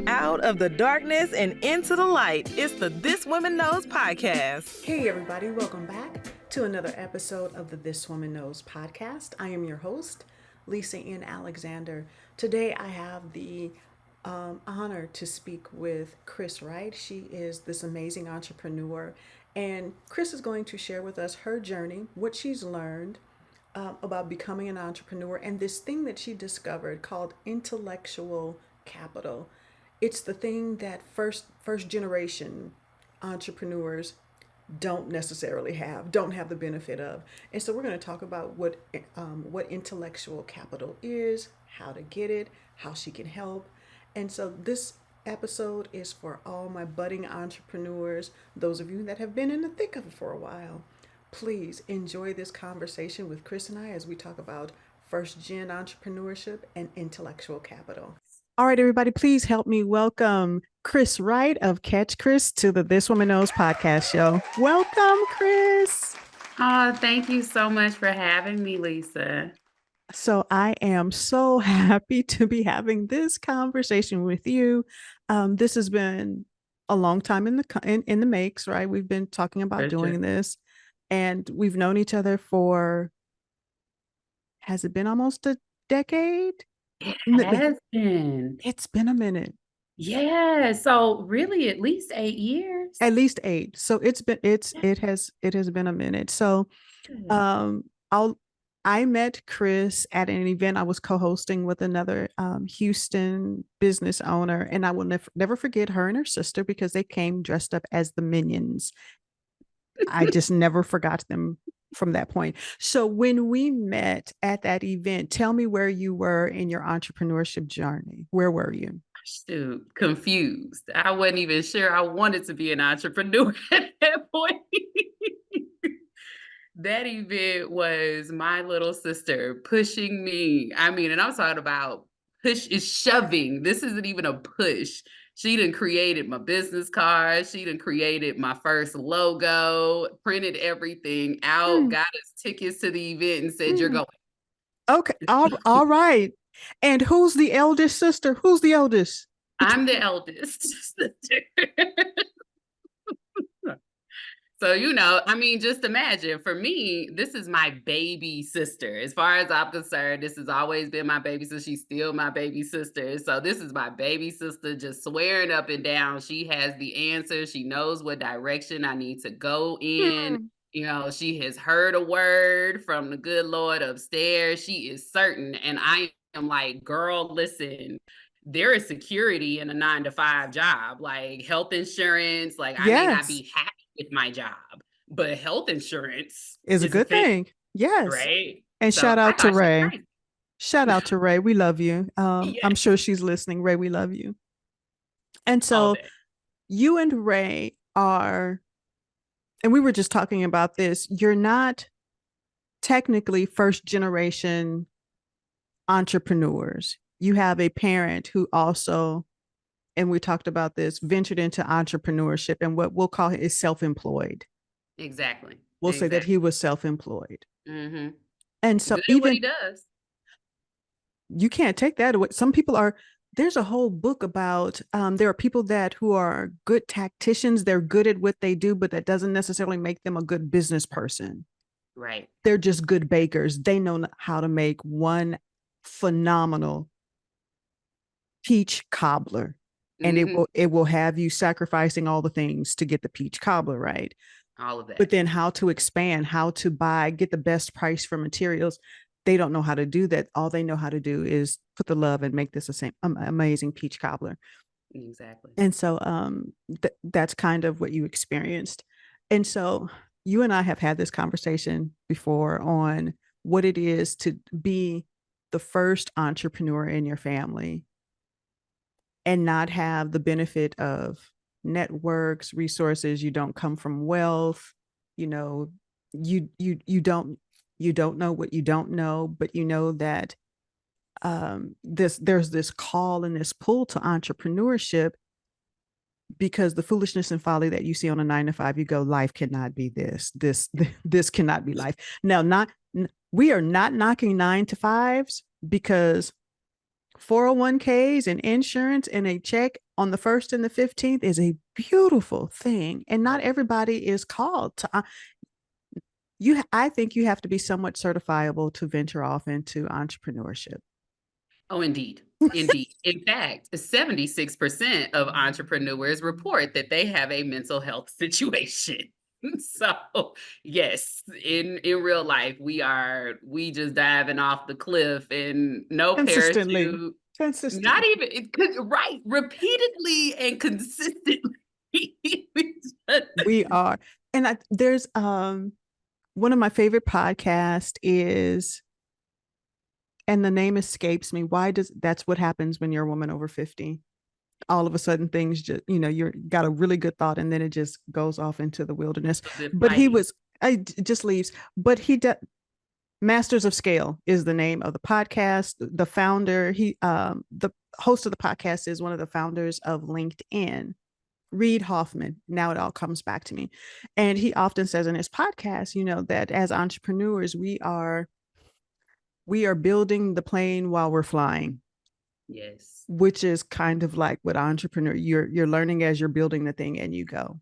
Out of the darkness and into the light, it's the This Woman Knows podcast. Hey everybody, welcome back to another episode of the This Woman Knows podcast. I am your host, Lisa N. Alexander. Today I have the honor to speak with Cris Wright. She is this amazing entrepreneur, and Cris is going to share with us her journey, what she's learned about becoming an entrepreneur, and this thing that she discovered called intellectual capital. It's the thing that first generation entrepreneurs don't necessarily don't have the benefit of. And so we're going to talk about what intellectual capital is, how to get it, how she can help. And so this episode is for all my budding entrepreneurs, those of you that have been in the thick of it for a while. Please enjoy this conversation with Cris and I as we talk about first gen entrepreneurship and intellectual capital. All right, everybody, please help me welcome Cris Wright of CatchCris to the This Woman Knows podcast show. Welcome, Cris. Oh, thank you so much for having me, Lisa. So I am so happy to be having this conversation with you. This has been a long time in the makes, right? We've been talking about doing this, and we've known each other for, has it been almost a decade? It has been. It's been a minute. Yeah. So really at least 8 years. At least 8. So it has been a minute. So I met Cris at an event I was co-hosting with another Houston business owner, and I will never forget her and her sister because they came dressed up as the Minions. I just never forgot them from that point. So when we met at that event, tell me where you were in your entrepreneurship journey. Where were you? Shoot, confused. I wasn't even sure I wanted to be an entrepreneur at that point. That event was my little sister pushing me. I mean, and I'm talking about push is shoving. This isn't even a push. She done created my business card. She done created my first logo, printed everything out, got us tickets to the event and said, you're going. Okay. All right. And who's the eldest sister? Who's the eldest? I'm the eldest sister. So, I mean, just imagine, for me, this is my baby sister. As far as I'm concerned, this has always been my baby sister. She's still my baby sister. So this is my baby sister just swearing up and down. She has the answer. She knows what direction I need to go in. She has heard a word from the good Lord upstairs. She is certain. And I am like, girl, listen, there is security in a 9-to-5 job, like health insurance. Like I may not be happy with my job, but health insurance is a good thing. Yes. Right. And so shout out to Ray. Shout out to Ray. We love you. Yes. I'm sure she's listening. Ray, we love you. And so you and Ray are, and we were just talking about this, you're not technically first generation entrepreneurs. You have a parent who also, and we talked about this, ventured into entrepreneurship, and what we'll call is self-employed. Exactly. We'll say that he was self-employed. Mm-hmm. And so even what he does, you can't take that away. Some people are, there's a whole book about, there are people who are good tacticians. They're good at what they do, but that doesn't necessarily make them a good business person. Right. They're just good bakers. They know how to make one phenomenal peach cobbler. And it will have you sacrificing all the things to get the peach cobbler, right? All of that. But then how to expand, how to get the best price for materials. They don't know how to do that. All they know how to do is put the love and make this amazing peach cobbler. Exactly. And so that's kind of what you experienced. And so you and I have had this conversation before on what it is to be the first entrepreneur in your family and not have the benefit of networks, resources. You don't come from wealth. You don't know what you don't know, but you know that there's this call and this pull to entrepreneurship, because the foolishness and folly that you see on a 9-to-5, you go, life cannot be this cannot be life. Now, We are not knocking 9 to 5s because 401ks and insurance and a check on the 1st and the 15th is a beautiful thing. And not everybody is called to I think you have to be somewhat certifiable to venture off into entrepreneurship. Oh, indeed. Indeed. In fact, 76% of entrepreneurs report that they have a mental health situation. So yes, in real life, we just diving off the cliff and no Consistently. parachute, not Consistently. even right, repeatedly and consistently. We are. And there's one of my favorite podcasts is, and the name escapes me. That's what happens when you're a woman over 50. All of a sudden things just, you're got a really good thought and then it just goes off into the wilderness. But just leaves. But Masters of Scale is the name of the podcast. The founder, the host of the podcast is one of the founders of LinkedIn, Reid Hoffman. Now it all comes back to me. And he often says in his podcast, that as entrepreneurs, we are building the plane while we're flying. Yes. Which is kind of like what you're learning as you're building the thing and you go.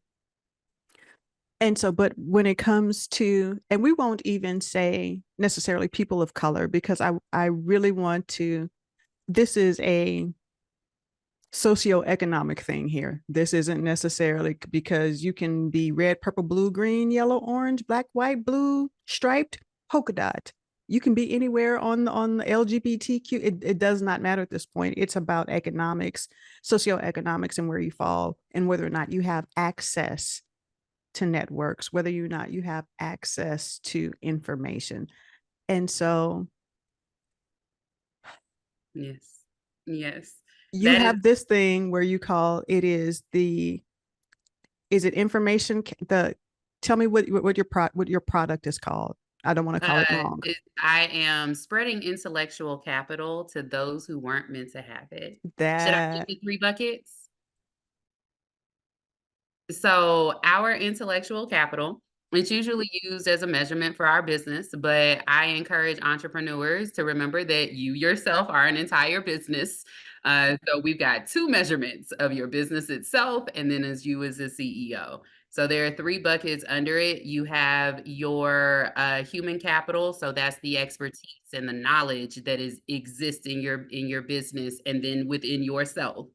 And so, but when it comes to, and we won't even say necessarily people of color, because I really want to, this is a socioeconomic thing here. This isn't necessarily because you can be red, purple, blue, green, yellow, orange, black, white, blue, striped, polka dot. You can be anywhere on the LGBTQ. It does not matter at this point. It's about economics, socioeconomics, and where you fall, and whether or not you have access to networks, whether or not you have access to information. And so, yes, you have this thing where you call it is it information? Tell me what your product is called. I don't want to call it wrong. I am spreading intellectual capital to those who weren't meant to have it. Should I give you 3 buckets? So our intellectual capital, it's usually used as a measurement for our business, but I encourage entrepreneurs to remember that you yourself are an entire business. So we've got 2 measurements of your business itself, and then as you as a CEO. So there are 3 buckets under it. You have your human capital, so that's the expertise and the knowledge that exists in your business, and then within yourself.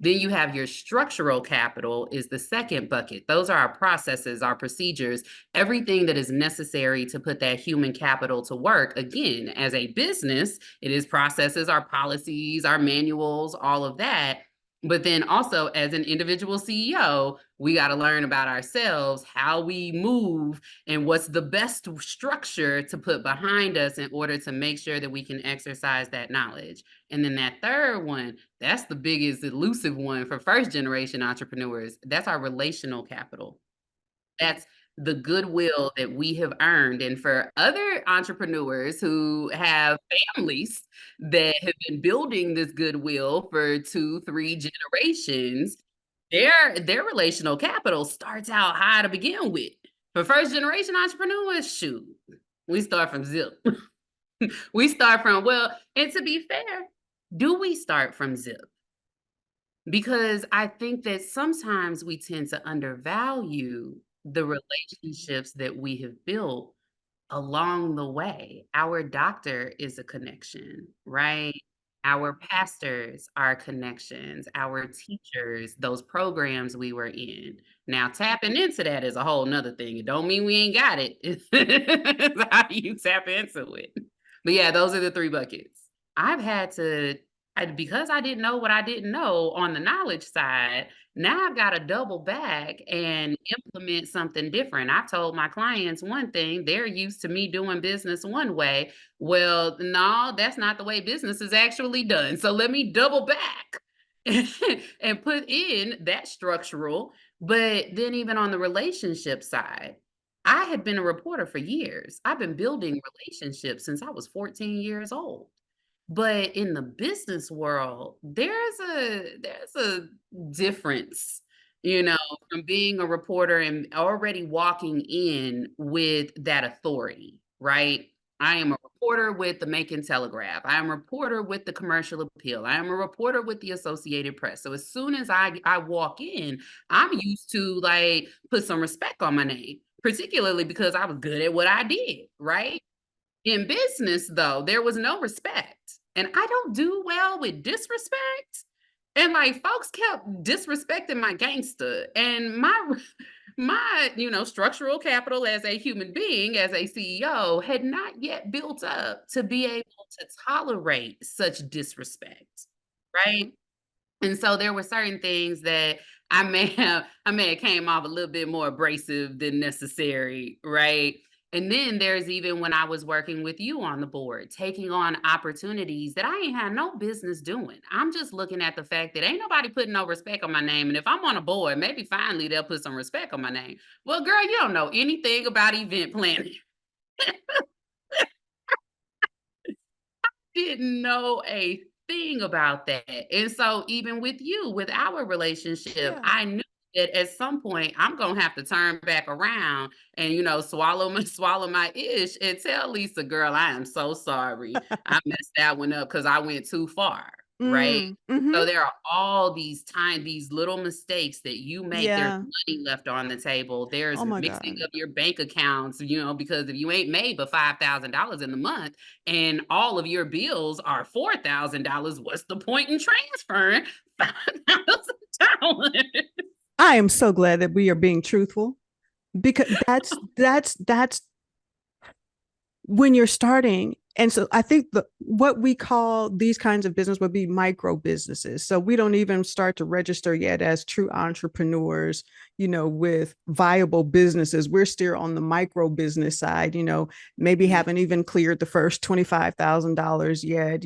Then you have your structural capital is the second bucket. Those are our processes, our procedures, everything that is necessary to put that human capital to work. Again, as a business, it is processes, our policies, our manuals, all of that. But then also as an individual CEO, we got to learn about ourselves, how we move, and what's the best structure to put behind us in order to make sure that we can exercise that knowledge. And then that third one, that's the biggest elusive one for first generation entrepreneurs. That's our relational capital. That's the goodwill that we have earned. And for other entrepreneurs who have families that have been building this goodwill for 2, 3 generations, their relational capital starts out high to begin with. For first generation entrepreneurs, shoot, we start from zip. We start from, and to be fair, do we start from zip? Because I think that sometimes we tend to undervalue the relationships that we have built along the way. Our doctor is a connection, right? Our pastors are connections, our teachers, those programs we were in. Now, tapping into that is a whole nother thing. It don't mean we ain't got it. It's how you tap into it. But yeah, those are the 3 buckets. I've had to because I didn't know what I didn't know on the knowledge side, now I've got to double back and implement something different. I've told my clients one thing, they're used to me doing business one way. Well, no, that's not the way business is actually done. So let me double back and put in that structural. But then, even on the relationship side, I had been a reporter for years. I've been building relationships since I was 14 years old. But in the business world, there's a difference, from being a reporter and already walking in with that authority, right? I am a reporter with the Macon Telegraph. I am a reporter with the Commercial Appeal. I am a reporter with the Associated Press. So as soon as I walk in, I'm used to like put some respect on my name, particularly because I was good at what I did, right? In business, though, there was no respect. And I don't do well with disrespect. And like folks kept disrespecting my gangster and my structural capital as a human being, as a CEO, had not yet built up to be able to tolerate such disrespect. Right. And so there were certain things that I may have came off a little bit more abrasive than necessary, right? And then there's even when I was working with you on the board, taking on opportunities that I ain't had no business doing. I'm just looking at the fact that ain't nobody putting no respect on my name. And if I'm on a board, maybe finally they'll put some respect on my name. Well, girl, you don't know anything about event planning. Didn't know a thing about that. And so even with you, with our relationship, Yeah. I knew that at some point I'm gonna have to turn back around and swallow my swallow my ish and tell Lisa, girl, I am so sorry. I messed that one up because I went too far, right? Mm-hmm. So there are all these little mistakes that you make. There's Yeah. money left on the table. There's Oh my mixing God. of your bank accounts, because if you ain't made but $5,000 in the month and all of your bills are $4,000, what's the point in transferring $5,000? I am so glad that we are being truthful, because that's when you're starting. And so I think what we call these kinds of business would be micro businesses. So we don't even start to register yet as true entrepreneurs, with viable businesses. We're still on the micro business side, maybe haven't even cleared the first $25,000 yet,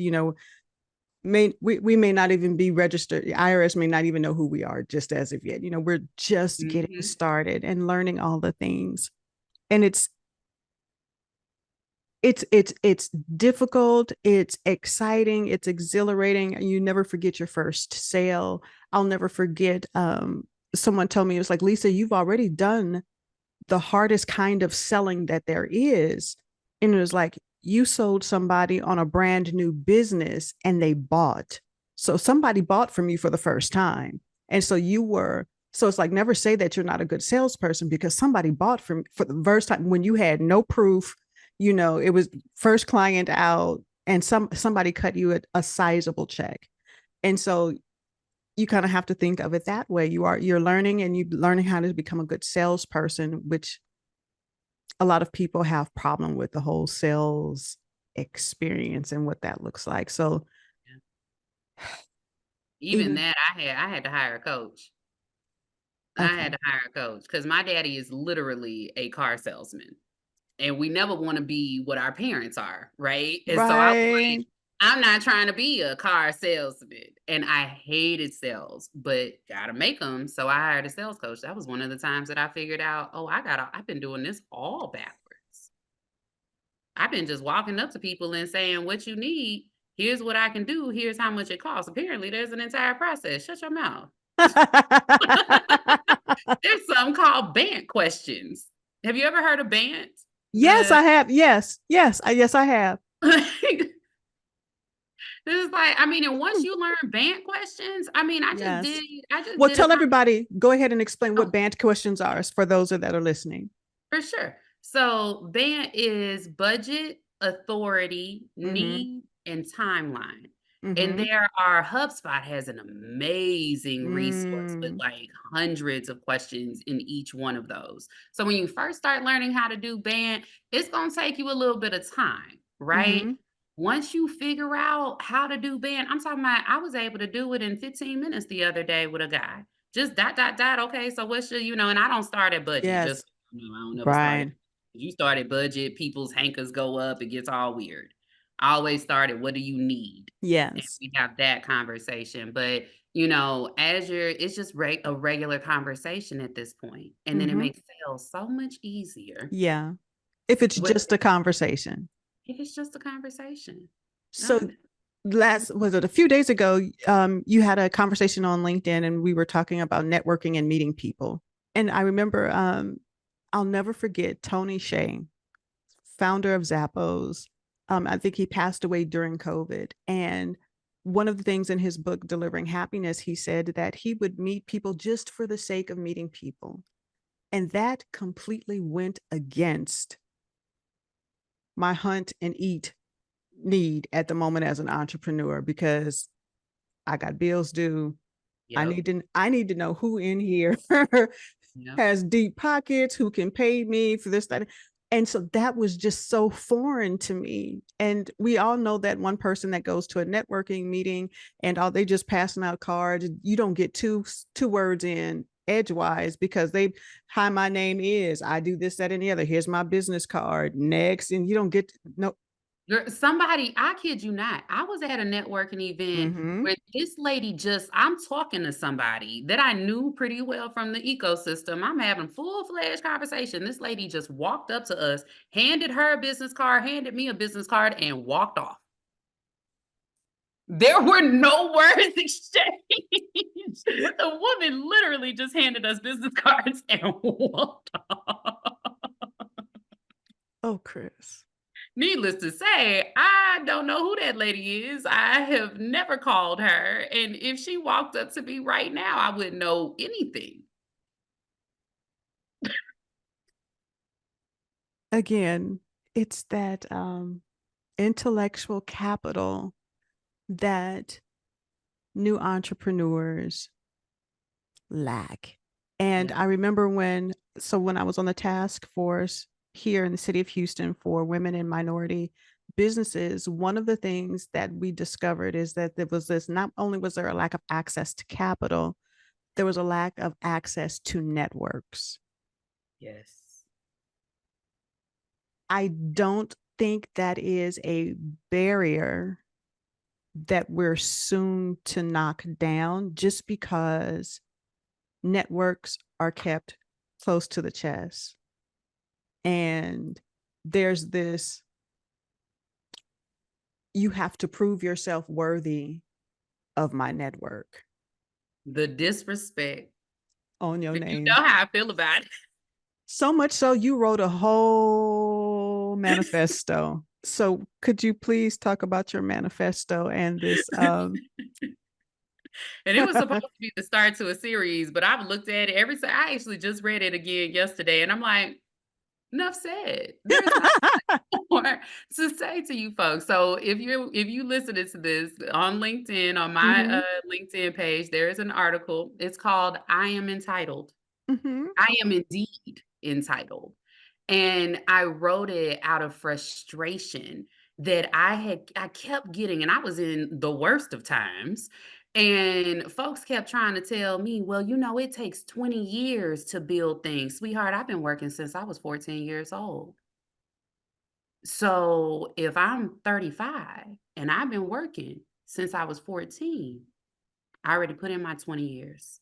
we may not even be registered. The IRS may not even know who we are just as of yet. We're just getting Mhm. started and learning all the things. And it's difficult, it's exciting, it's exhilarating. You never forget your first sale. I'll never forget, someone told me, it was like, Lisa, you've already done the hardest kind of selling that there is. And it was like, you sold somebody on a brand new business and they bought. So somebody bought from you for the first time. And so it's like, never say that you're not a good salesperson, because somebody bought for the first time when you had no proof. It was first client out, and somebody cut you a sizable check. And so you kind of have to think of it that way. You're learning, and you're learning how to become a good salesperson, which a lot of people have problem with the whole sales experience and what that looks like. So Even even that, I had to hire a coach. I had okay. to hire a coach because my daddy is literally a car salesman. And we never want to be what our parents are, right? And so I was like, Right. I'm not trying to be a car salesman. And I hated sales, but gotta make them. So I hired a sales coach. That was one of the times that I figured out, oh, I've been doing this all backwards. I've been just walking up to people and saying, what you need, here's what I can do, here's how much it costs. Apparently, there's an entire process. Shut your mouth. There's something called BANT questions. Have you ever heard of BANT? Yes, I have. Yes, I have. It's like, I mean, and once you learn BANT questions, I mean, Yes. I just Well, did a tell everybody, go ahead and explain oh, what BANT questions are for those that are listening. for sure. So BANT is budget, authority, Mm-hmm. need, and timeline. And Mm-hmm. there are HubSpot has an amazing resource with Mm. like hundreds of questions in each one of those. So when you first start learning how to do BANT, it's going to take you a little bit of time, right? Mm-hmm. Once you figure out how to do BANT, I'm talking about I was able to do it in 15 minutes the other day with a guy. Just dot, dot, dot. Okay, so what's and I don't start at budget. Yes. Just, I don't never start at, Right. you start at budget, people's hankers go up, it gets all weird. I always start at what do you need? And Yes. we have that conversation. But, it's just a regular conversation at this point. And then it Mm-hmm. makes sales so much easier Yeah. If it's with just a conversation. if it's just a conversation. So Um, was it a few days ago, you had a conversation on LinkedIn, and we were talking about networking and meeting people. And I remember, I'll never forget Tony Shea, founder of Zappos. I think he passed away during COVID. And one of the things in his book, Delivering Happiness, he said that he would meet people just for the sake of meeting people. And that completely went against my hunt and eat need at the moment as an entrepreneur, because I got bills due. Yep. I need to know who in here Yep. has deep pockets, who can pay me for this, that. And so that was just so foreign to me. And we all know that one person that goes to a networking meeting and all they just passing out cards. You don't get two words in edgewise because they, hi, my name is, I do this, that, and the other. Here's my business card. Next. And you don't get no. Somebody, I kid you not, I was at a networking event Mm-hmm. where this lady I'm talking to somebody that I knew pretty well from the ecosystem. I'm having full-fledged conversation. This lady just walked up to us, handed her a business card, handed me a business card, and walked off. There were no words exchanged. The woman literally just handed us business cards and walked off. Oh, Cris. Needless to say, I don't know who that lady is. I have never called her. And if she walked up to me right now, I wouldn't know anything. Again, it's that intellectual capital that new entrepreneurs lack. And Yeah. I remember when I was on the task force here in the city of Houston for women and minority businesses, one of the things that we discovered is that there was this, not only was there a lack of access to capital, there was a lack of access to networks. Yes. I don't think that is a barrier that we're soon to knock down, just because networks are kept close to the chest. And there's this, you have to prove yourself worthy of my network The disrespect. on your You name. know how I feel about it. So much so you wrote a whole manifesto. So could you please talk about your manifesto and this And it was supposed to be the start to a series, but I've looked at it I actually just read it again yesterday, and I'm like, enough said. There's not more to say to you folks. So if you listening to this on LinkedIn, on my mm-hmm. LinkedIn page, there is an article. It's called "I Am Entitled." Mm-hmm. I am indeed entitled. And I wrote it out of frustration that I kept getting, and I was in the worst of times. And folks kept trying to tell me, well, it takes 20 years to build things. Sweetheart, I've been working since I was 14 years old. So if I'm 35 and I've been working since I was 14, I already put in my 20 years.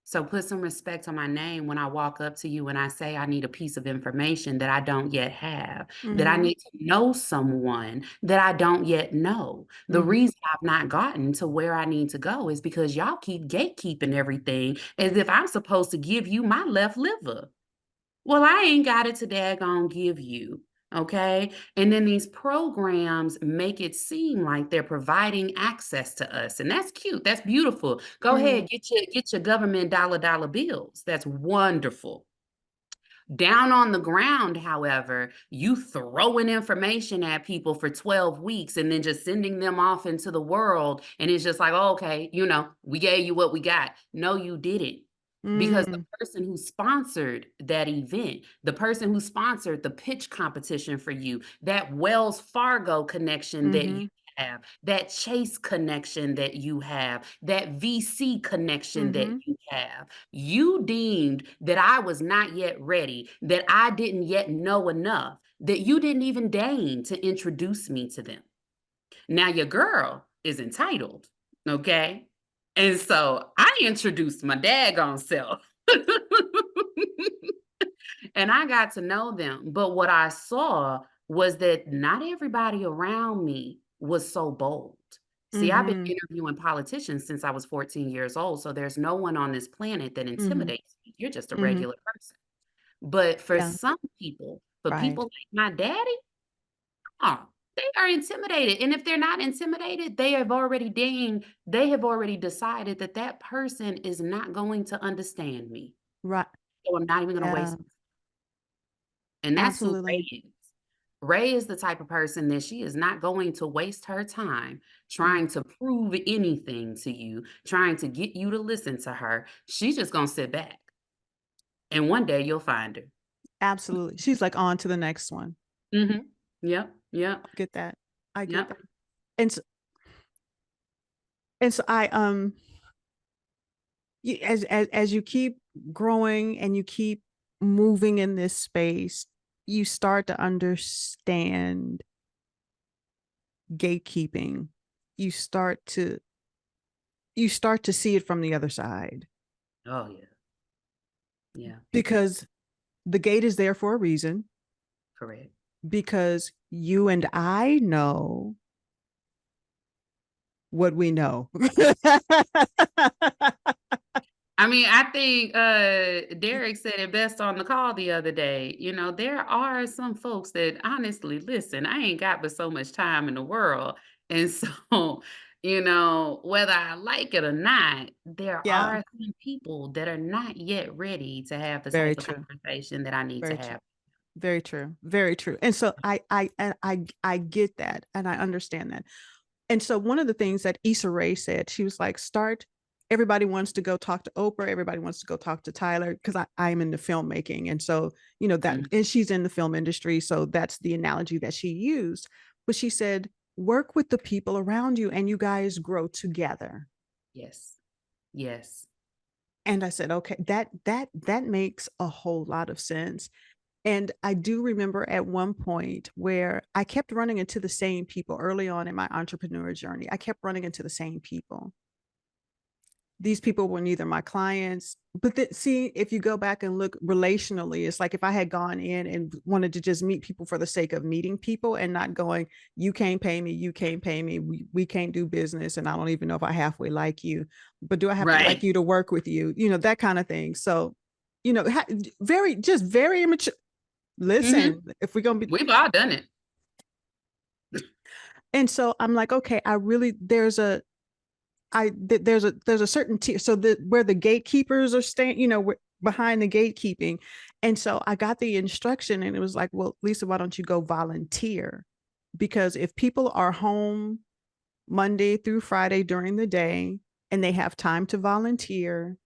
So put some respect on my name when I walk up to you and I say I need a piece of information that I don't yet have, that I Mm-hmm. need to know someone that I don't yet know. The Mm-hmm. reason I've not gotten to where I need to go is because y'all keep gatekeeping everything as if I'm supposed to give you my left liver. Well, I ain't got it to daggone give you. Okay. And then these programs make it seem like they're providing access to us. And that's cute. That's beautiful. Go Mm-hmm. ahead, get your government dollar bills. That's wonderful. Down on the ground, however, you throwing information at people for 12 weeks and then just sending them off into the world. And it's just like, oh, okay, we gave you what we got. No, you didn't. Because the person who sponsored that event, the person who sponsored the pitch competition for you, that Wells Fargo connection that Mm-hmm. you have, that Chase connection that you have, that VC connection that Mm-hmm. you have, you deemed that I was not yet ready, that I didn't yet know enough, that you didn't even deign to introduce me to them. Now your girl is entitled, okay? And so I introduced my daggone self. And I got to know them. But what I saw was that not everybody around me was so bold. See, I've been Mm-hmm. interviewing politicians since I was 14 years old. So there's no one on this planet that Mm-hmm. intimidates me. You're just a Mm-hmm. regular person. But for Yeah. some people, for Right. people like my daddy, Oh, they are intimidated. And if they're not intimidated, they have already decided that that person is not going to understand me. Right. So I'm not even gonna Yeah, waste. And that's who Ray absolutely. is. Ray is the type of person that she is not going to waste her time Mm, trying to prove anything to you, trying to get you to listen to her. She's just gonna sit back. And one day you'll find her. absolutely. She's like on to the next one. Mhm. Yep, yep, I get that. I get yep. that. And so, and so I as you keep growing and you keep moving in this space, you start to understand gatekeeping. You start to see it from the other side, Oh, yeah. Yeah, because the gate is there for a reason, correct. because you and I know what we know. I mean, I think, Derek said it best on the call the other day. There are some folks that honestly, listen, I ain't got but so much time in the world. And so, whether I like it or not, there Yeah, are some people that are not yet ready to have the very type of true. conversation that I need to Very true. have. Very true. Very true. And so I get that and I understand that. And so one of the things that Issa Rae said, she was like, everybody wants to go talk to Oprah, everybody wants to go talk to Tyler, because I'm in the filmmaking. And so, Mhm. and she's in the film industry. So that's the analogy that she used. But she said, work with the people around you and you guys grow together. Yes. Yes. And I said, okay, that makes a whole lot of sense. And I do remember at one point where I kept running into the same people early on in my entrepreneur journey. I kept running into the same people. These people were neither my clients, but see, if you go back and look relationally, it's like if I had gone in and wanted to just meet people for the sake of meeting people and not going, you can't pay me, we can't do business, and I don't even know if I halfway like you, but do I have to like Right. you to work with you? That kind of thing. So, very immature. Mhm. Listen, if we're gonna be, We've all done it. and so I'm like, okay, I really there's a certain tier, so where the gatekeepers are staying, behind the gatekeeping. And so I got the instruction and it was like, well, Lisa, why don't you go volunteer? Because if people are home Monday through Friday during the day and they have time to volunteer,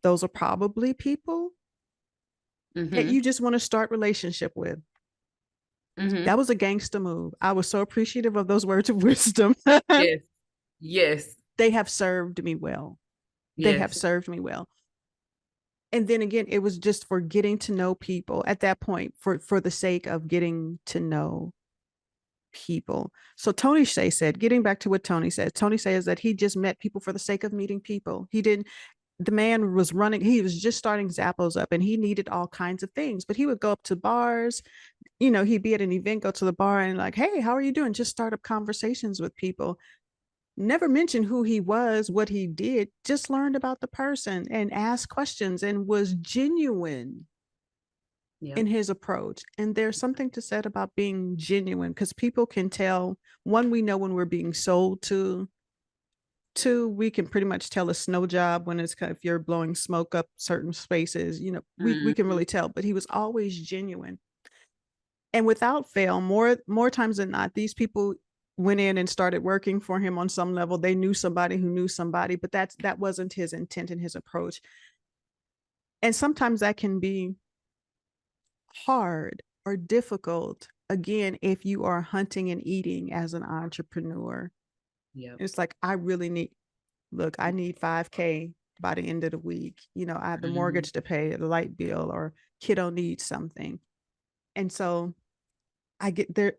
those are probably people that you Mhm. just want to start relationship with. That Mhm. was a gangster move. I was so appreciative of those words of wisdom. Yes. Yes. They have served me well. They have Yes. served me well. And then again, it was just for getting to know people at that point, for the sake of getting to know people. So Tony Shea said, getting back to what Tony said, Tony says that he just met people for the sake of meeting people. He didn't, the man was running, he was just starting Zappos up and he needed all kinds of things, but he would go up to bars, he'd be at an event, go to the bar and like, hey, how are you doing? Just start up conversations with people. Never mentioned who he was, what he did, just learned about the person and asked questions and was genuine in Yep. his approach. And there's something to said about being genuine, because people can tell. One, we know when we're being sold to. Two, we can pretty much tell a snow job when it's kind of, if you're blowing smoke up certain spaces, we can Mhm. really tell. But he was always genuine. And without fail, more times than not, these people went in and started working for him on some level. They knew somebody who knew somebody, but that wasn't his intent and his approach. And sometimes that can be hard or difficult, again, if you are hunting and eating as an entrepreneur. Yep. It's like, I need 5K by the end of the week. I have the Mhm. mortgage to pay, the light bill, or kiddo needs something. And so I get there.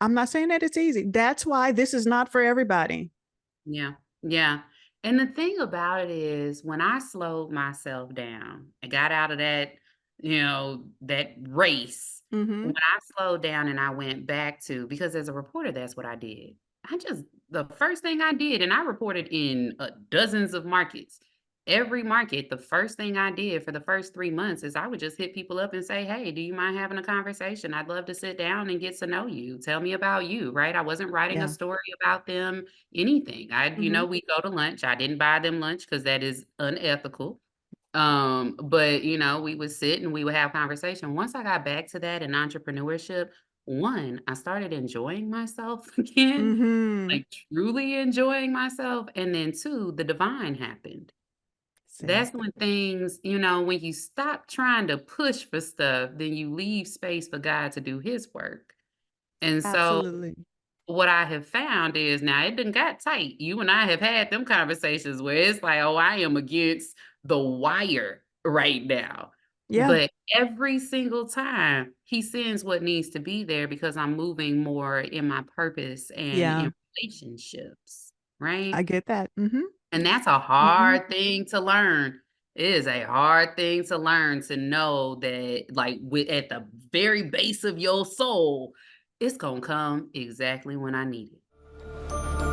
I'm not saying that it's easy. That's why this is not for everybody. Yeah. Yeah. And the thing about it is when I slowed myself down, I got out of that race. Mm-hmm. When I slowed down and I went back to, because as a reporter, that's what I did. The first thing I did, and I reported in dozens of markets. every market, the first thing I did for the first 3 months is I would just hit people up and say, "Hey, do you mind having a conversation? I'd love to sit down and get to know you. Tell me about you," right? I wasn't writing a Yeah. story about them, anything. Mhm. We go to lunch. I didn't buy them lunch because that is unethical. But we would sit and we would have conversation. Once I got back to that in entrepreneurship, one, I started enjoying myself again, Mhm. like truly enjoying myself. And then two, the divine happened. See. That's when things, when you stop trying to push for stuff, then you leave space for God to do his work. And so Absolutely. what I have found is now it done got tight. You and I have had them conversations where it's like, oh, I am against the wire right now. Yeah. But every single time he sends what needs to be there because I'm moving more in my purpose and Yeah. in relationships, right? I get that. Mhm. And that's a Mhm. hard thing to learn. It is a hard thing to learn to know that, like, at the very base of your soul, it's gonna come exactly when I need it.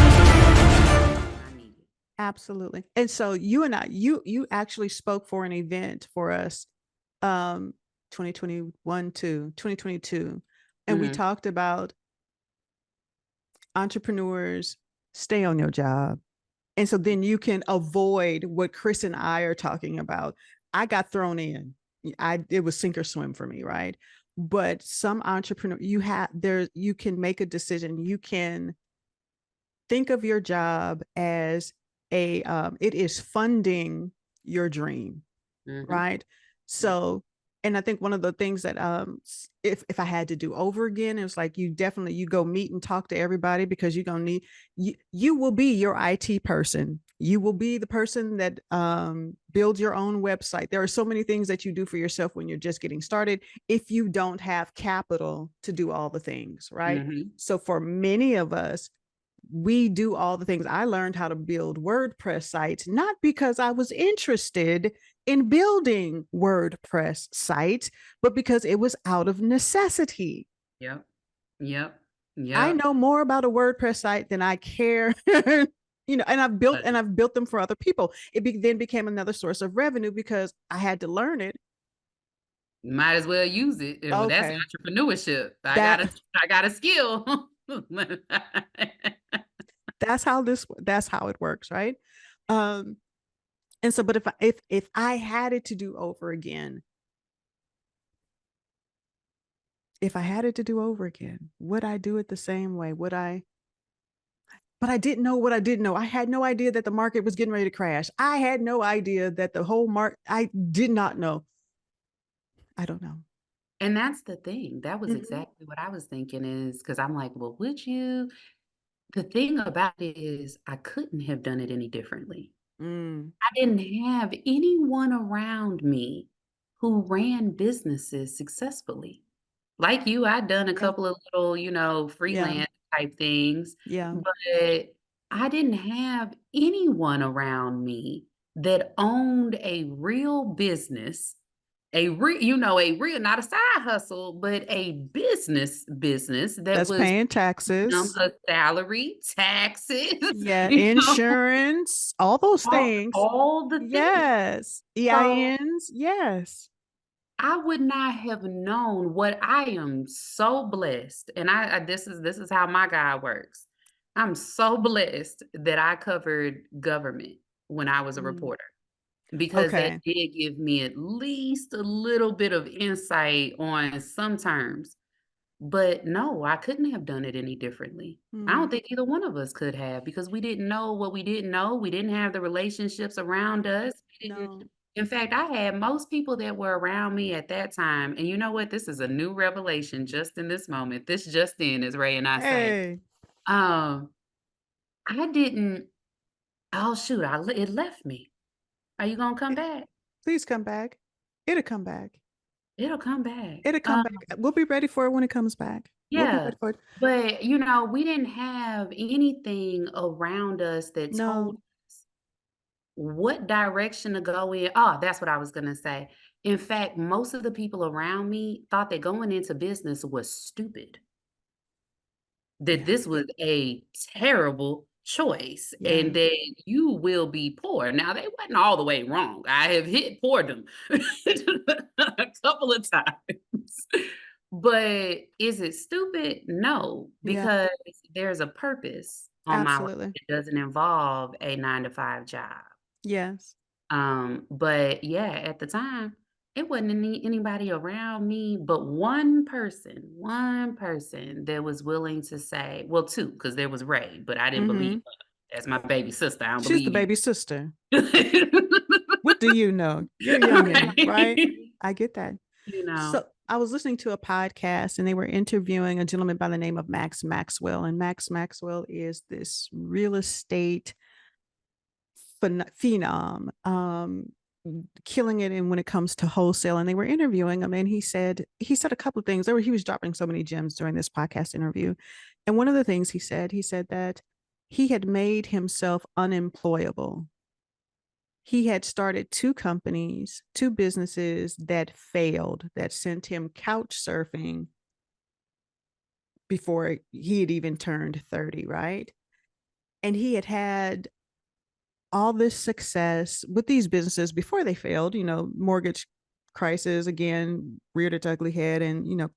When I need it. Absolutely. And so you and I, you actually spoke for an event for us, um, 2021 to 2022, and we Mhm. talked about entrepreneurs stay on your job. And so then you can avoid what Cris and I are talking about. I got thrown in. It was sink or swim for me, right? But some entrepreneur, you can make a decision. You can think of your job as it is funding your dream, Mhm. right? Yeah. So, and I think one of the things that if I had to do over again, it was like you go meet and talk to everybody because you're gonna need you will be your IT person. You will be the person that builds your own website. There are so many things that you do for yourself when you're just getting started if you don't have capital to do all the things, right? Mhm. So for many of us, we do all the things. I learned how to build WordPress sites, not because I was interested in building WordPress sites, but because it was out of necessity. Yep. Yep. I Yep. know more about a WordPress site than I care. And I've built them for other people. Then became another source of revenue because I had to learn it. Might as well use it. Well, that's Okay, entrepreneurship. that I got a skill. that's how it works, right? Um, and so, but if I had it to do over again, if I had it to do over again, would I do it the same way? Would I? But I didn't know what I didn't know. I had no idea that the market was getting ready to crash. I had no idea that the whole market, I did not know. I don't know. And that's the thing. That was Mhm. exactly what I was thinking is because I'm like, well, would you? The thing about it is I couldn't have done it any differently. Mm, I didn't have anyone around me who ran businesses successfully. Like you, I'd done a yeah, couple of little, yeah, freelance type things, yeah. but I didn't have anyone around me that owned a real business, a real, not a side hustle, but a business that That's was paying paying them taxes. a salary, taxes, Yeah, you know, insurance, all those things. all the things. Yes. So EINs. Yes. I would not have known what I am so blessed, and this is how my God works. I'm so blessed that I covered government when I was a Mm. reporter because that Okay. did give me at least a little bit of insight on some terms. But no, I couldn't have done it any differently. I Mm. don't think either one of us could have because we didn't know what we didn't know. We didn't have the relationships around us. We didn't No. In fact, I had most people that were around me at that time, and you know what? This is a new revelation just in this moment. This just in, as Ray and I say. Hey. Um, I didn't oh shoot, it left me. Are you gonna come back? Please come back. It'll come back. It'll come back. It'll come back. We'll be ready for it when it comes back. We'll be Yeah. ready for it. But, we didn't have anything around us that told No. us what direction to go in. Oh, that's what I was gonna say. In fact, most of the people around me thought that going into business was stupid, that Yeah. this was a terrible choice Yeah. and that you will be poor. Now, they wasn't all the way wrong. I have hit poordom a couple of times. But is it stupid? No, Yeah. because there's a purpose on my life Absolutely. that doesn't involve a 9 to 5 job. Yes. But yeah, at the time, it wasn't anybody around me, but one person that was willing to say, well, two, because there was Ray, but I didn't believe Mm-hmm. her as my baby sister. I don't She's the believe baby sister. you. What do you know? You're youngin', right? Right? I get that. You know, So I was listening to a podcast and they were interviewing a gentleman by the name of Max Maxwell. And Max Maxwell is this real estate phenom, killing it in when it comes to wholesale. And they were interviewing him and he said a couple of things. He was dropping so many gems during this podcast interview. And one of the things he said that he had made himself unemployable. He had started two companies, two businesses that failed, that sent him couch surfing before he had even turned 30, right? And he had all this success with these businesses before they failed, mortgage crisis again reared its ugly head and,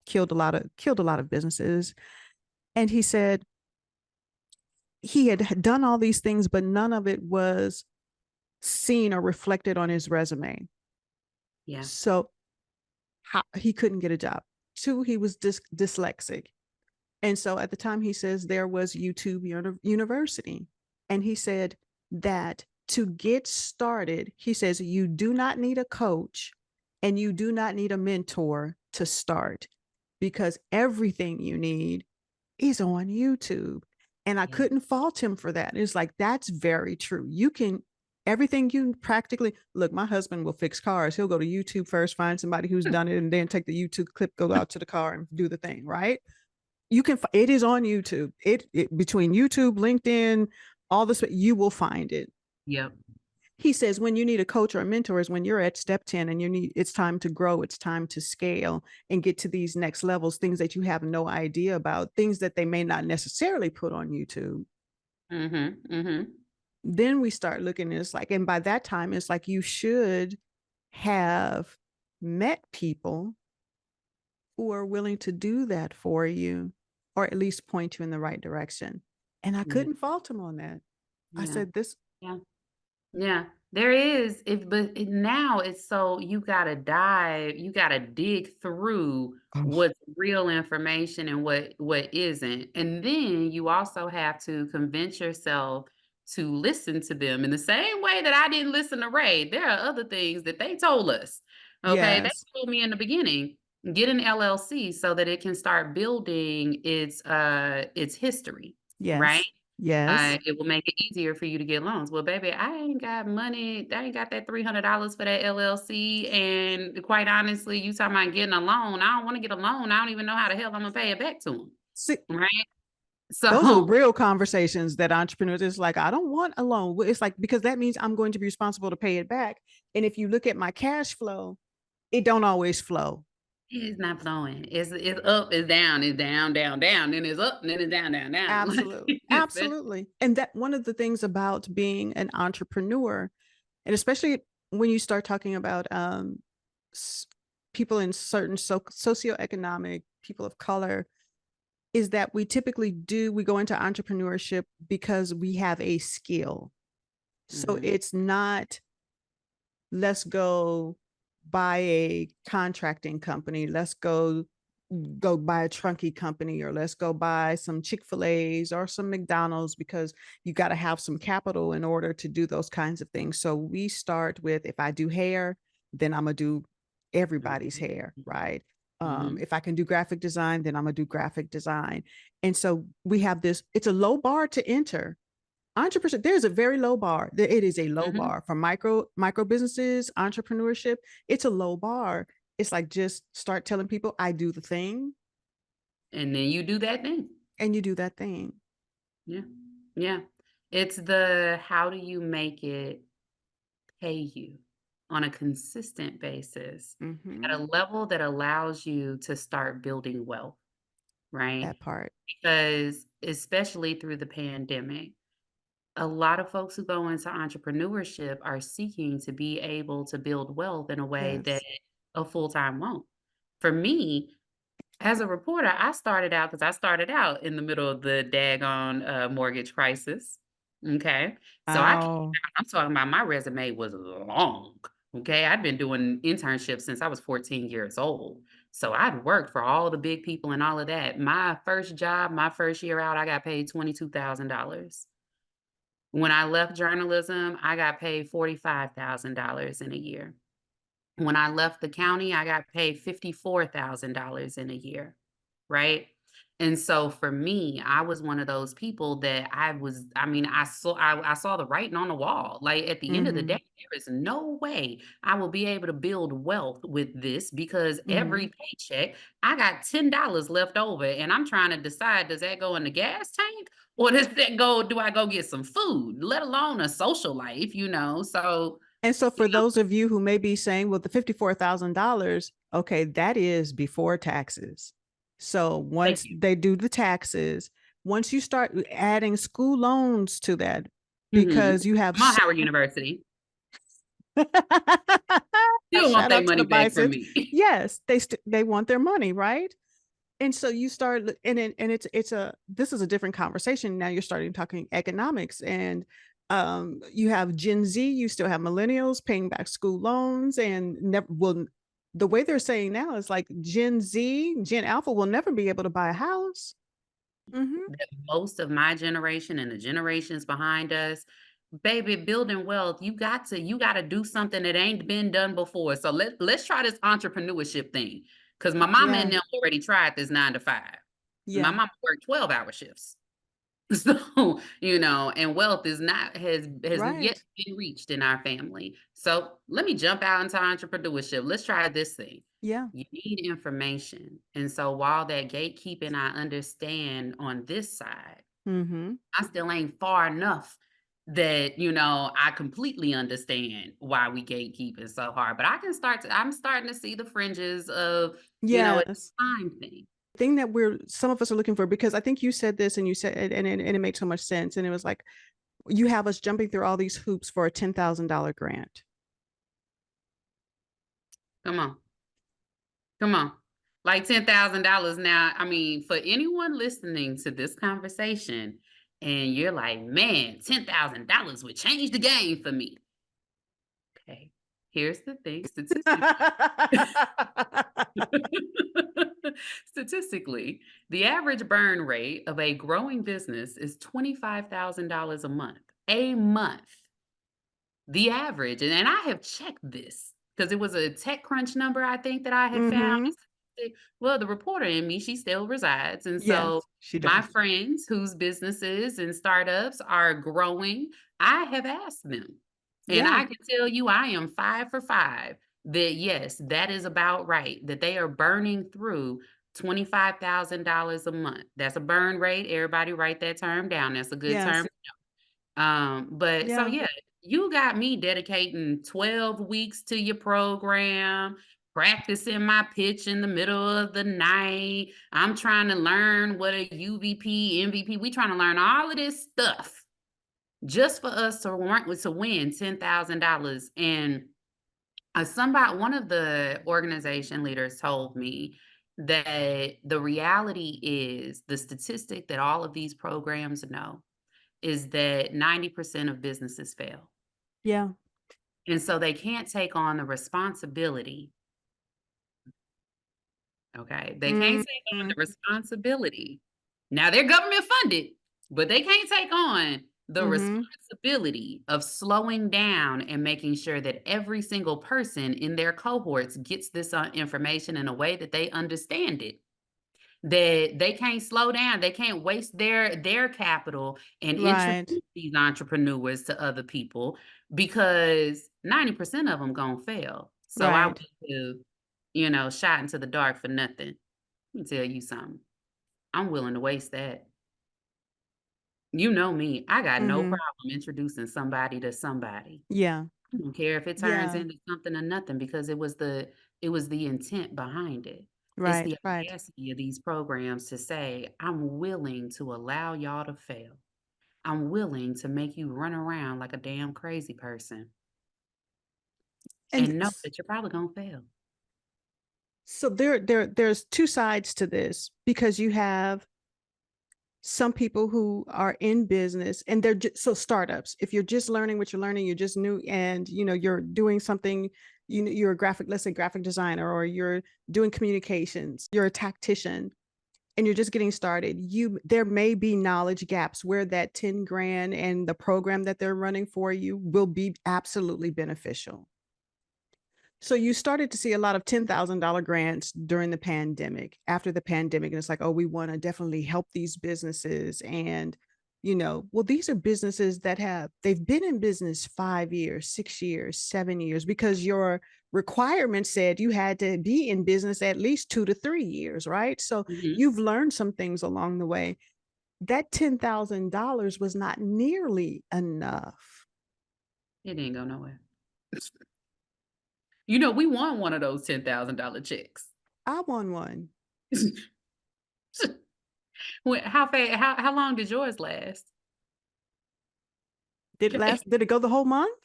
killed a lot of businesses. And he said he had done all these things, but none of it was seen or reflected on his resume. yeah. So he couldn't get a job. Two, he was dyslexic. And so at the time he says there was YouTube University. And he said that to get started, he says, you do not need a coach and you do not need a mentor to start because everything you need is on YouTube. And I couldn't fault him for that. It's like, that's very true. You can, everything you practically, look, my husband will fix cars. He'll go to YouTube first, find somebody who's done it, and then take the YouTube clip, go out to the car and do the thing, right? You can, it is on YouTube. It between YouTube, LinkedIn, all this, you will find it. Yep. He says when you need a coach or a mentor is when you're at step 10 and it's time to grow, it's time to scale and get to these next levels, things that you have no idea about, things that they may not necessarily put on YouTube. Mm-hmm. Mm-hmm. Then we start looking, it's like, and by that time, it's like you should have met people who are willing to do that for you, or at least point you in the right direction. And I couldn't fault him on that. I said this. Yeah. Yeah, there is. Now it's so you gotta dig through what's real information and what isn't. And then you also have to convince yourself to listen to them in the same way that I didn't listen to Ray. There are other things that they told us. Okay. They Yes. told me in the beginning, get an LLC so that it can start building its history, right? Yes. Yes. It will make it easier for you to get loans. Well, baby, I ain't got money. I ain't got that $300 for that LLC. And quite honestly, you talking about getting a loan. I don't want to get a loan. I don't even know how the hell I'm gonna pay it back to them. See, Right. those are So real conversations that entrepreneurs is like, I don't want a loan. It's like, because that means I'm going to be responsible to pay it back. And if you look at my cash flow, it don't always flow. it's not flowing. It's up, it's down, down, down, then it's up, and then it's down, down. Absolutely. Absolutely. And that one of the things about being an entrepreneur, and especially when you start talking about people in certain socioeconomic, people of color, is that we typically we go into entrepreneurship because we have a skill. So it's not, let's go buy a contracting company, let's go buy a trunky company, or let's go buy some Chick-fil-A's or some McDonald's, because you got to have some capital in order to do those kinds of things. So we start with, if I do hair, then I'm gonna do everybody's hair, right? If I can do graphic design, then I'm gonna do graphic design. And so we have this, it's a low bar to enter entrepreneurship, there's a very low bar. It is a low Mhm. bar for micro businesses, entrepreneurship. It's a low bar. It's like, just start telling people, I do the thing, And then you do that thing. and you do that thing. Yeah. Yeah. It's the how do you make it pay you on a consistent basis at a Mm-hmm. level that allows you to start building wealth, right? That part. Because especially through the pandemic, a lot of folks who go into entrepreneurship are seeking to be able to build wealth in a way that Yes. a full-time won't. For me, as a reporter, I started out because I started out in the middle of the daggone mortgage crisis. Okay. So Wow. I'm talking about my resume was long. Okay. I'd been doing internships since I was 14 years old. So I'd worked for all the big people and all of that. My first job, my first year out, I got paid $22,000. When I left journalism, I got paid $45,000 in a year. When I left the county, I got paid $54,000 in a year, right? And so for me, I was one of those people that I mean, I saw the writing on the wall. Like at the end of the Mm-hmm. day, there is no way I will be able to build wealth with this because Mm-hmm. every paycheck I got $10 left over and I'm trying to decide, does that go in the gas tank or do I go get some food, let alone a social life, you know? So, And so, you for know, those of you who may be saying, well, the $54,000, okay, that is before taxes. So thank once you. they do the taxes, once you start adding school loans to that, Mhm. because you have I'm on so Howard University. Still want shout their out to the money back from biceps. me. Yes, they want their money, right? And so you start, and it's a this is a different conversation. Now you're starting talking economics, and you have Gen Z, you still have millennials paying back school loans, and never will. The way they're saying now is like Gen Alpha will never be able to buy a house. Mm-hmm. That most of my generation and the generations behind us, baby, building wealth, you gotta do something that ain't been done before. So let's try this entrepreneurship thing. Cause my mama Yeah, and them already tried this 9 to 5. My yeah, mama worked 12-hour shifts. So, and wealth has yet right. been reached in our family. So let me jump out into entrepreneurship. Let's try this thing. Yeah. You need information. And so while that gatekeeping I understand on this side, Mm-hmm. I still ain't far enough that, I completely understand why we gatekeeping so hard. But I'm starting to see the fringes of, it's Yes. a time thing. Thing that some of us are looking for, because I think you said this, and you said, and it made so much sense, and it was like, you have us jumping through all these hoops for a $10,000 grant. Come on. Come on. Like $10,000 now. I mean, for anyone listening to this conversation and you're like, man, $10,000 would change the game for me. Okay. Here's the thing statistically. Statistically, the average burn rate of a growing business is $25,000 a month. A month. The average, and I have checked this because it was a TechCrunch number I think that I had found. Mm-hmm. Well, the reporter in me, she still resides, and so Yes, she my does. friends whose businesses and startups are growing, I have asked them, and Yeah. I can tell you I am 5 for 5 that yes, that is about right, that they are burning through $25,000 a month. That's a burn rate. Everybody write that term down. That's a good term. Yes. But so Yeah. yeah, you got me dedicating 12 weeks to your program, practicing my pitch in the middle of the night. I'm trying to learn what a UVP, MVP, we trying to learn all of this stuff just for us to win $10,000. And one of the organization leaders told me that the reality is the statistic that all of these programs know is that 90% of businesses fail. Yeah. And so they can't take on the responsibility. Okay. They can't take on Mm-hmm. the responsibility. Now they're government funded, but they can't take on the Mm-hmm. responsibility of slowing down and making sure that every single person in their cohorts gets this information in a way that they understand it. that they can't slow down. They can't waste their capital and Right. introduce these entrepreneurs to other people because 90% of them gonna fail. So I went Right. to, shot into the dark for nothing. Let me tell you something. I'm willing to waste that. You know me. I got no Mm-hmm. problem introducing somebody to somebody. Yeah. I don't care if it turns Yeah. into something or nothing because it was the intent behind it. It's Right. the Right. audacity of these programs to say, "I'm willing to allow y'all to fail. I'm willing to make you run around like a damn crazy person And and know that you're probably gonna fail." so there's two sides to this, because you have some people who are in business and they're just, so startups, if you're just learning what you're learning, you're just new, and you're doing something, you're a graphic, let's say graphic designer, or you're doing communications, you're a tactician, and you're just getting started, there may be knowledge gaps where that 10 grand and the program that they're running for you will be absolutely beneficial. So you started to see a lot of $10,000 grants during the pandemic, after the pandemic. And it's like, oh, we want to definitely help these businesses. And, well, these are businesses that they've been in business 5 years, 6 years, 7 years, because your requirement said you had to be in business at least 2 to 3 years, right? So Mhm. you've learned some things along the way. That $10,000 was not nearly enough. It didn't go nowhere. We won one of those $10,000 checks. I won one. How long did yours last? Did it go the whole month?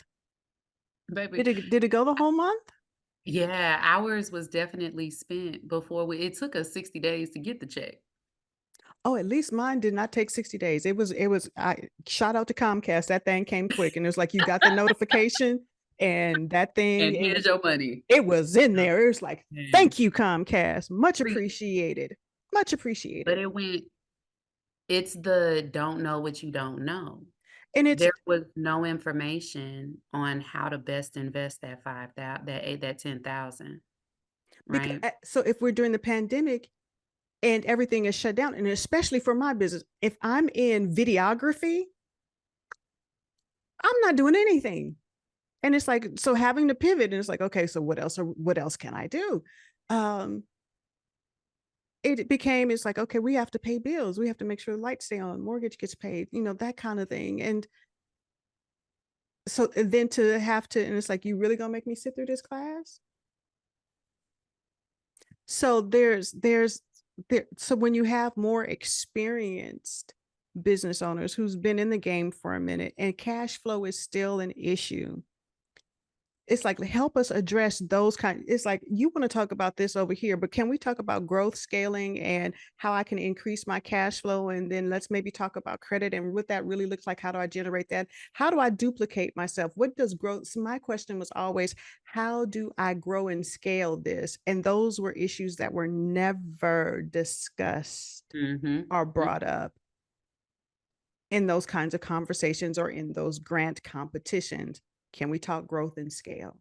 Baby. Did it go the whole month? Yeah, ours was definitely spent before it took us 60 days to get the check. Oh, at least mine did not take 60 days. I shout out to Comcast. That thing came quick, and it was like you got the notification, and that thing, And here's your money. it was in Yep. there. It was like, And thank you, Comcast. Much see, appreciated. Much but appreciated. it's the don't know what you don't know. And it's There was no information on how to best invest that 10,000, because right? so if we're during the pandemic and everything is shut down, and especially for my business, if I'm in videography, I'm not doing anything. And it's like, so having to pivot, and it's like, okay, so what else can I do? Um, it's like, okay, we have to pay bills. We have to make sure the lights stay on, mortgage gets paid, that kind of thing. And so then to have to, and it's like, you really gonna make me sit through this class? So so when you have more experienced business owners who's been in the game for a minute and cash flow is still an issue, it's like, help us address it's like, you want to talk about this over here, but can we talk about growth, scaling, and how I can increase my cash flow? And then let's maybe talk about credit and what that really looks like. How do I generate that? How do I duplicate myself? What does growth? So my question was always, how do I grow and scale this? And those were issues that were never discussed Mhm. or brought up in those kinds of conversations or in those grant competitions. Can we talk growth and scale?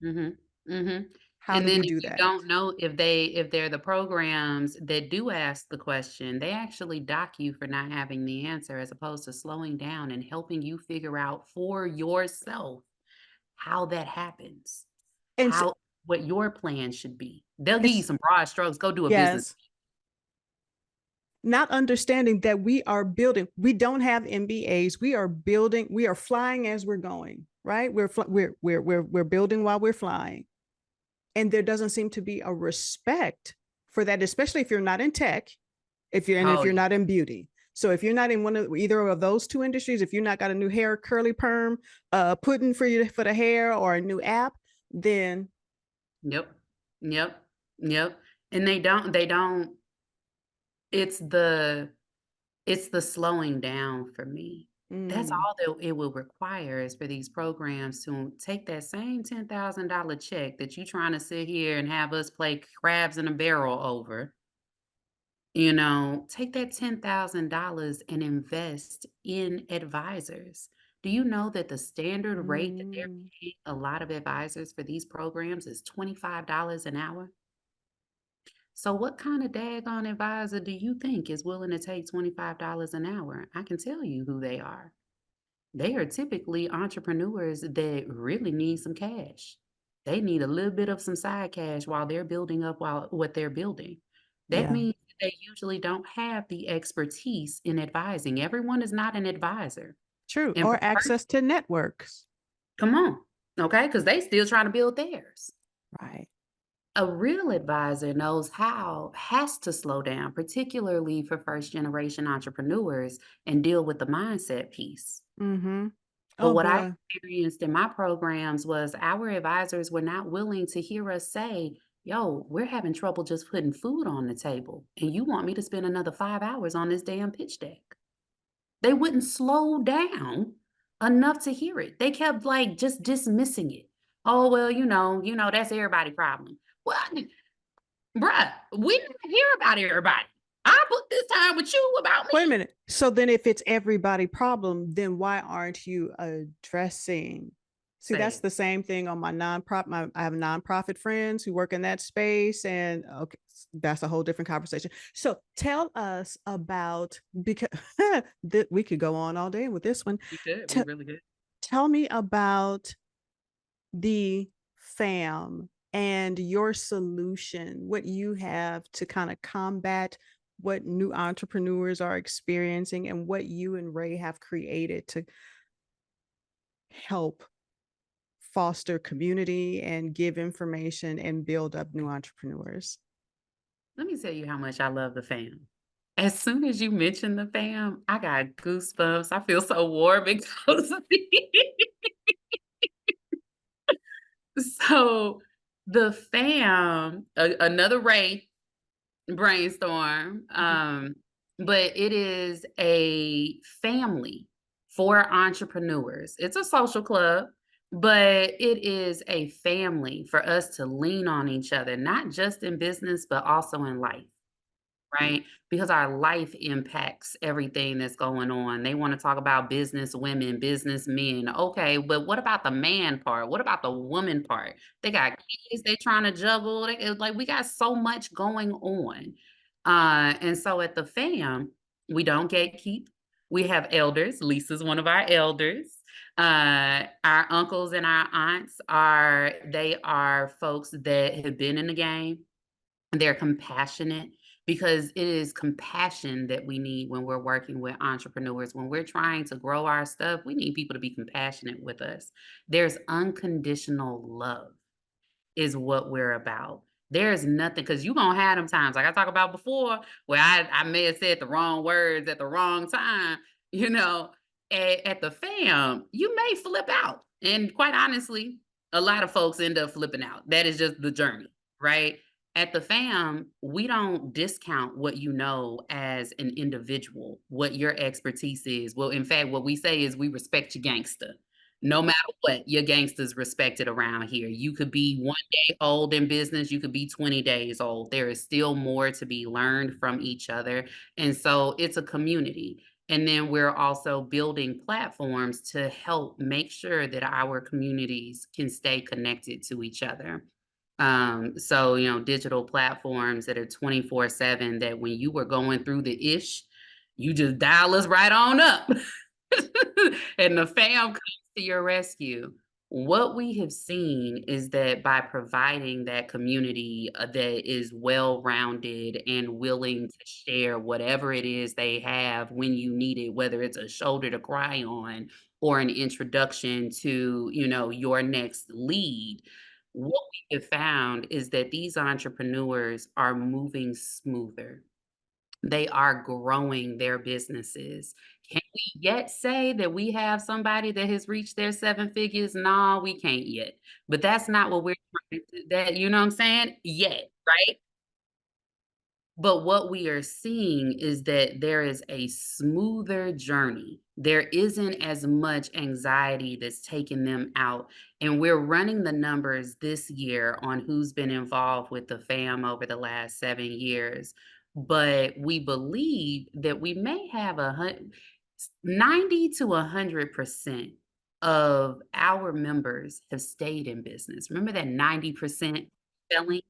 Mhm. Mhm. How And do then we if do you that? don't know if they're the programs that do ask the question, they actually dock you for not having the answer as opposed to slowing down and helping you figure out for yourself how that happens, And s what your plan should be. They'll give you it's some broad strokes, go do a business. yes, not understanding that we don't have MBAs, we are flying as we're going, right? We're building while we're flying. And there doesn't seem to be a respect for that, especially if you're not in tech, if Oh, you're yeah. not in beauty. So if you're not in either of those two industries, if you're not got a new hair curly perm pudding for the hair, or a new app, then Yep. Yep. Yep. And they don't it's the It's the slowing down for me. That's mm, all that it will require is for these programs to take that same $10,000 check that you trying to sit here and have us play crabs in a barrel over, take that $10,000 and invest in advisors. Do you know that the standard rate that they're mm, paying a lot of advisors for these programs is $25 an hour? So what kind of daggone advisor do you think is willing to take $25 an hour? I can tell you who they are. They are typically entrepreneurs that really need some cash. They need a little bit of some side cash while they're building up while what they're building. That Yeah. means they usually don't have the expertise in advising. Everyone is not an advisor. True. And for Or access to networks. come on, okay? Because they still trying to build theirs. Right. A real advisor knows how, has to slow down, particularly for first generation entrepreneurs, and deal with the mindset piece. Mm-hmm. But Oh what I boy. experienced in my programs was our advisors were not willing to hear us say, yo, we're having trouble just putting food on the table. And you want me to spend another 5 hours on this damn pitch deck. They wouldn't slow down enough to hear it. They kept like just dismissing it. Oh, well, that's everybody's problem. What? Bruh, we didn't hear about everybody. I booked this time with you about Wait a me. minute. So then if it's everybody problem, then why aren't you addressing? See, Say that's it. the same thing on my nonprofit. I have nonprofit friends who work in that space, and okay, that's a whole different conversation. So tell us about, because we could go on all day with this one. We could. We T- really could. Tell me about the fam and your solution, what you have to kind of combat what new entrepreneurs are experiencing, and what you and Ray have created to help foster community and give information and build up new entrepreneurs. Let me tell you how much I love the fam. As soon as you mention the fam, I got goosebumps. I feel so warm and cozy. So the fam, another Ray brainstorm, Mhm. but it is a family for entrepreneurs. It's a social club, but it is a family for us to lean on each other, not just in business, but also in life. Right? Because our life impacts everything that's going on. They wanna talk about business women, business men. Okay, but what about the man part? What about the woman part? They got kids they trying to juggle. Like, we got so much going on. And so at the fam, we don't gatekeep. We have elders. Lisa's one of our elders. Our uncles and our aunts they are folks that have been in the game. They're compassionate because it is compassion that we need when we're working with entrepreneurs. When we're trying to grow our stuff, we need people to be compassionate with us. There's unconditional love is what we're about. There's nothing because you gonna have them times like I talked about before where I may have said the wrong words at the wrong time, you know. At the fam, you may flip out. And quite honestly, a lot of folks end up flipping out. That is just the journey, right? At the fam, we don't discount what you know as an individual, what your expertise is. Well, in fact, what we say is we respect your gangster. No matter what, your gangsters respected around here. You could be 1 day old in business, you could be 20 days old. There is still more to be learned from each other. And so it's a community. And then we're also building platforms to help make sure that our communities can stay connected to each other. Digital platforms that are 24/7 that when you were going through the ish, you just dial us right on up. And the fam comes to your rescue. What we have seen is that by providing that community that is well rounded and willing to share whatever it is they have when you need it, whether it's a shoulder to cry on or an introduction to, your next lead, what we have found is that these entrepreneurs are moving smoother. They are growing their businesses. Can we yet say that we have somebody that has reached their 7 figures? No, we can't yet. But that's not what we're trying to that you know what I'm saying? Yet, right? But what we are seeing is that there is a smoother journey. There isn't as much anxiety that's taking them out. And we're running the numbers this year on who's been involved with the fam over the last 7 years. But we believe that we may have 90 to 100% of our members have stayed in business. Remember that 90% selling?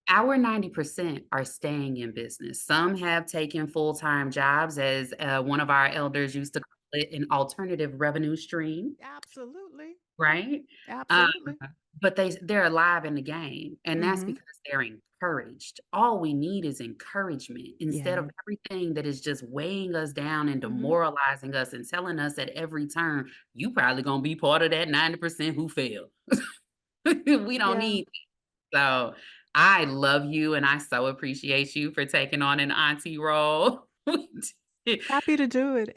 Our 90% are staying in business. Some have taken full-time jobs, as one of our elders used to call it, an alternative revenue stream, Absolutely. right? Um, Absolutely. but they're alive in the game, and that's Mm-hmm. because they're encouraged. All we need is encouragement instead Yeah. of everything that is just weighing us down and Mm-hmm. demoralizing us and telling us at every turn, you probably gonna be part of that 90% who fail. We don't Yeah. need. So, I love you, and I so appreciate you for taking on an auntie role. Happy to do it.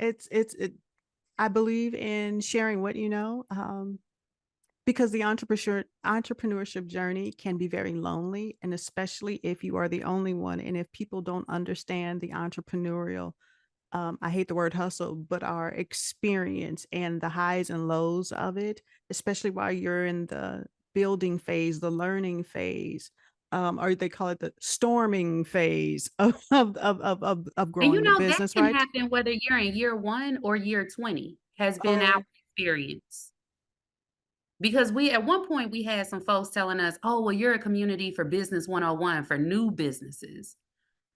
I believe in sharing what you know. Because the entrepreneurship journey can be very lonely, and especially if you are the only one, and if people don't understand the entrepreneurial, I hate the word hustle, but our experience and the highs and lows of it, especially while you're in the building phase, the learning phase, or they call it the storming phase of And you growing the know, that business, can right? happen whether you're in year 1 or year 20, has been our Oh, experience. Because we at one point, we had some folks telling us, "Oh, well, you're a community for business 101 for new businesses."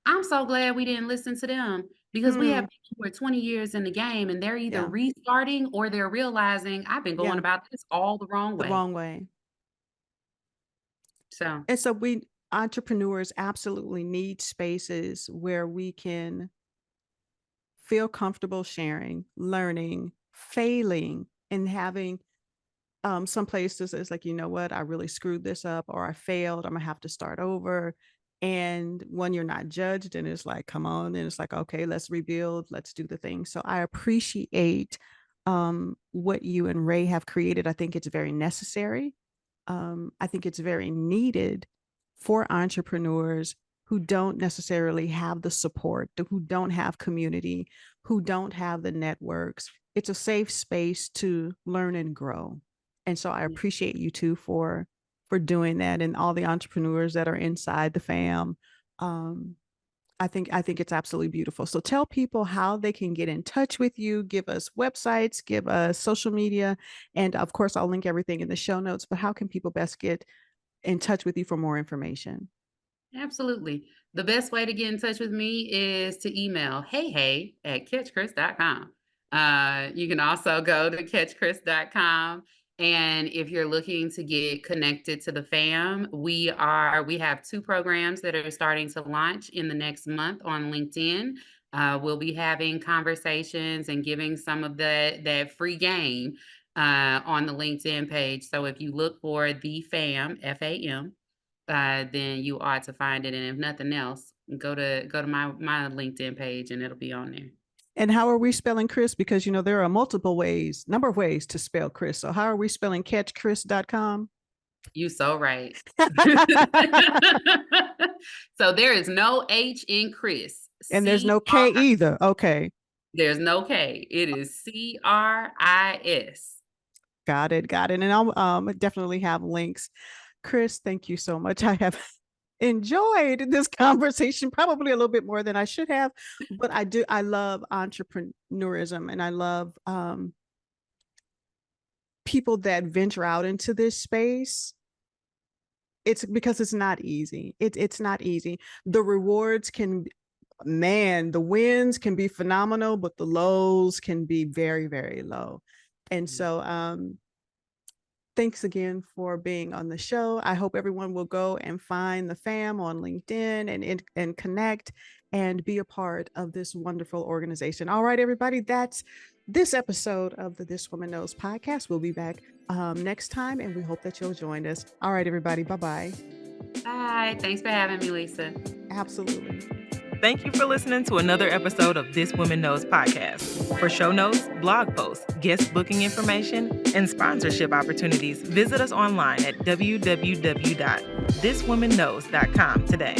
I'm so glad we didn't listen to them because we have mm, people who are 20 years in the game, and they're either yeah, restarting or they're realizing, "I've been going yeah, about this all the wrong the way." wrong way. So, And so we entrepreneurs absolutely need spaces where we can feel comfortable sharing, learning, failing, and having some places it's like, you know what, I really screwed this up or I failed. I'm gonna have to start over. And when you're not judged, and it's like, come on, and it's like, okay, let's rebuild, let's do the thing. So I appreciate what you and Ray have created. I think it's very necessary. I think it's very needed for entrepreneurs who don't necessarily have the support, who don't have community, who don't have the networks. It's a safe space to learn and grow. And so I yeah. appreciate you too for doing that, and all the entrepreneurs that are inside the fam. Um, I think it's absolutely beautiful. So tell people how they can get in touch with you, give us websites, give us social media, and of course I'll link everything in the show notes, but how can people best get in touch with you for more information? Absolutely. The best way to get in touch with me is to email hey@catchcris.com. You can also go to catchcris.com. And if you're looking to get connected to the fam, we have 2 programs that are starting to launch in the next month on LinkedIn. We'll be having conversations and giving some of that free game on the LinkedIn page. So if you look for the fam, FAM, then you ought to find it. And if nothing else, go to my LinkedIn page and it'll be on there. And how are we spelling Chris? Because you know there are multiple ways, number of ways to spell Chris. So how are we spelling catchchris.com? You so right. So there is no H in Chris. And there's no K either. Okay. There's no K. It is CRIS. Got it. Got it. And I'll definitely have links. Chris, thank you so much. I have enjoyed this conversation probably a little bit more than I should have, but I love entrepreneurism, and I love people that venture out into this space. It's because it's not easy. It's not easy. The rewards can, man, the wins can be phenomenal, but the lows can be very, very low. And so thanks again for being on the show. I hope everyone will go and find the fam on LinkedIn and connect and be a part of this wonderful organization. All right, everybody, that's this episode of the This Woman Knows podcast. We'll be back next time, and we hope that you'll join us. All right, everybody, bye-bye. Bye. Thanks for having me, Lisa. Absolutely. Thank you for listening to another episode of This Woman Knows podcast. For show notes, blog posts, guest booking information, and sponsorship opportunities, visit us online at www.thiswomanknows.com today.